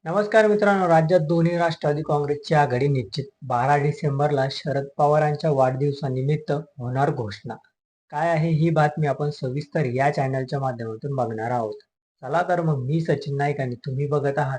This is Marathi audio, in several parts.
नमस्कार मित्रांनो, राज्यात दोन्ही राष्ट्रवादी काँग्रेसची आघाडी निश्चित. 12 डिसेंबरला शरद पवारांच्या वाढदिवसानिमित्त होणार घोषणा. काय आहे ही बातमी आपण सविस्तर या चॅनलच्या माध्यमातून बघणार आहोत. चला तर मग मी सचिन नाईक आणि तुम्ही बघत आहात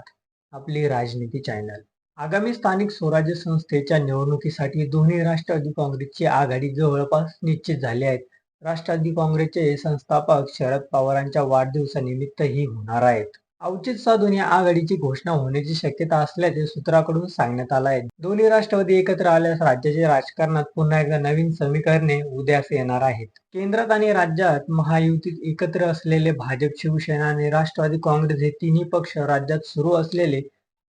आपली राजनीती चॅनल. आगामी स्थानिक स्वराज्य संस्थेच्या निवडणुकीसाठी दोन्ही राष्ट्रवादी काँग्रेसची आघाडी जवळपास निश्चित झाली आहे. राष्ट्रवादी काँग्रेसचे संस्थापक शरद पवारांच्या वाढदिवसानिमित्त ही होणार आहेत. औचित्य साधून या आघाडीची घोषणा होण्याची शक्यता असल्याचे सूत्राकडून सांगण्यात आलं आहे. दोन्ही राष्ट्रवादी एकत्र आल्यास राज्याच्या राजकारणात पुन्हा एकदा नवीन समीकरणे उदयास येणार आहेत. केंद्रात आणि राज्यात महायुतीत एकत्र असलेले भाजप, शिवसेना आणि राष्ट्रवादी काँग्रेस हे तिन्ही पक्ष राज्यात सुरू असलेले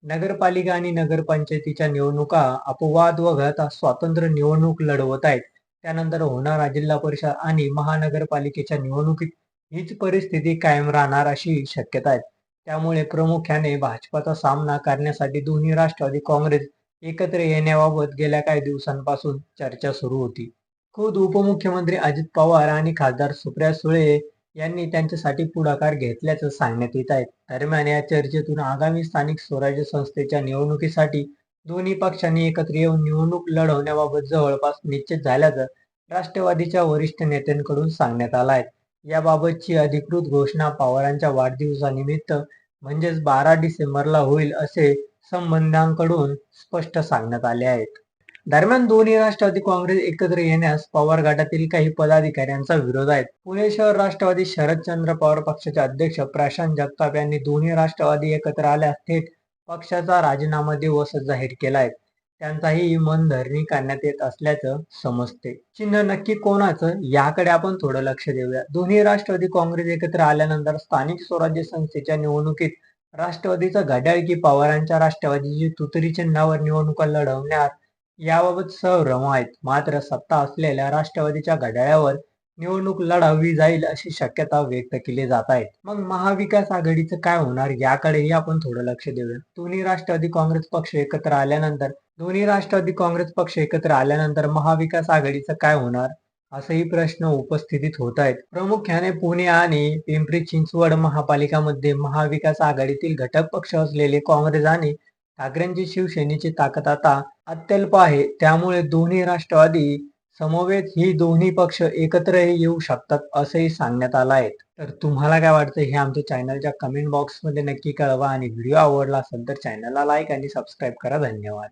नगरपालिका आणि नगरपंचायतीच्या निवडणुका अपवाद वगळता स्वतंत्र निवडणूक लढवत आहेत. त्यानंतर होणाऱ्या जिल्हा परिषद आणि महानगरपालिकेच्या निवडणुकीत हीच परिस्थिती कायम राहणार अशी शक्यता आहे. त्यामुळे प्रामुख्याने भाजपचा सामना करण्यासाठी दोन्ही राष्ट्रवादी काँग्रेस एकत्र येण्याबाबत गेल्या काही दिवसांपासून चर्चा सुरू होती. खुद्द उपमुख्यमंत्री अजित पवार आणि खासदार सुप्रिया सुळे यांनी त्यांच्यासाठी पुढाकार घेतल्याचं सांगण्यात येत आहे. दरम्यान या चर्चेतून आगामी स्थानिक स्वराज्य संस्थेच्या निवडणुकीसाठी दोन्ही पक्षांनी एकत्र येऊन निवडणूक लढवण्याबाबत जवळपास निश्चित झाल्याचं राष्ट्रवादीच्या वरिष्ठ नेत्यांकडून सांगण्यात आलं आहे. याबाबतची अधिकृत घोषणा पवारांच्या वाढदिवसानिमित्त म्हणजेच 12 डिसेंबरला होईल असे संबंधांकडून स्पष्ट सांगण्यात आले आहे. दरम्यान दोन्ही राष्ट्रवादी काँग्रेस एकत्र येण्यास पवार गटातील काही पदाधिकाऱ्यांचा विरोध आहे. पुणे शहर राष्ट्रवादी शरदचंद्र पवार पक्षाचे अध्यक्ष प्रशांत जगताप यांनी दोन्ही राष्ट्रवादी एकत्र आल्यास थेट पक्षाचा राजीनामा देऊ असं जाहीर केलं आहे. त्यांचाही मनधरणी करण्यात येत असल्याचं समजते. चिन्ह नक्की कोणाचं याकडे आपण थोडं लक्ष देऊया. दोन्ही राष्ट्रवादी काँग्रेस एकत्र आल्यानंतर स्थानिक स्वराज्य संस्थेच्या निवडणुकीत राष्ट्रवादीचा घड्याळ की पवारांच्या राष्ट्रवादीची तुतारी चिन्हावर निवडणुका लढवणार याबाबत संभ्रम आहेत. मात्र सत्ता असलेल्या राष्ट्रवादीच्या घड्याळावर निवडणूक लढवली जाईल अशी शक्यता व्यक्त केली जात आहे. मग महाविकास आघाडीचं काय होणार याकडेही आपण थोडं लक्ष देऊया. दोन्ही राष्ट्रवादी काँग्रेस पक्ष एकत्र आल्यानंतर महाविकास आघाडीचं काय होणार असेही प्रश्न उपस्थित होत आहेत. प्रामुख्याने पुणे आणि पिंपरी चिंचवड महापालिकांमध्ये महाविकास आघाडीतील घटक पक्ष असलेले काँग्रेस आणि ठाकरेंची शिवसेनेची ताकद आता अत्यल्प आहे. त्यामुळे दोन्ही राष्ट्रवादी समवेत ही दोन्ही पक्ष एकत्रही येऊ शकतात असंही सांगण्यात आलं आहे. तर तुम्हाला काय वाटतं हे आमच्या चॅनलच्या कमेंट बॉक्समध्ये नक्की कळवा आणि व्हिडिओ आवडला असेल तर चॅनलला लाईक आणि सबस्क्राईब करा. धन्यवाद.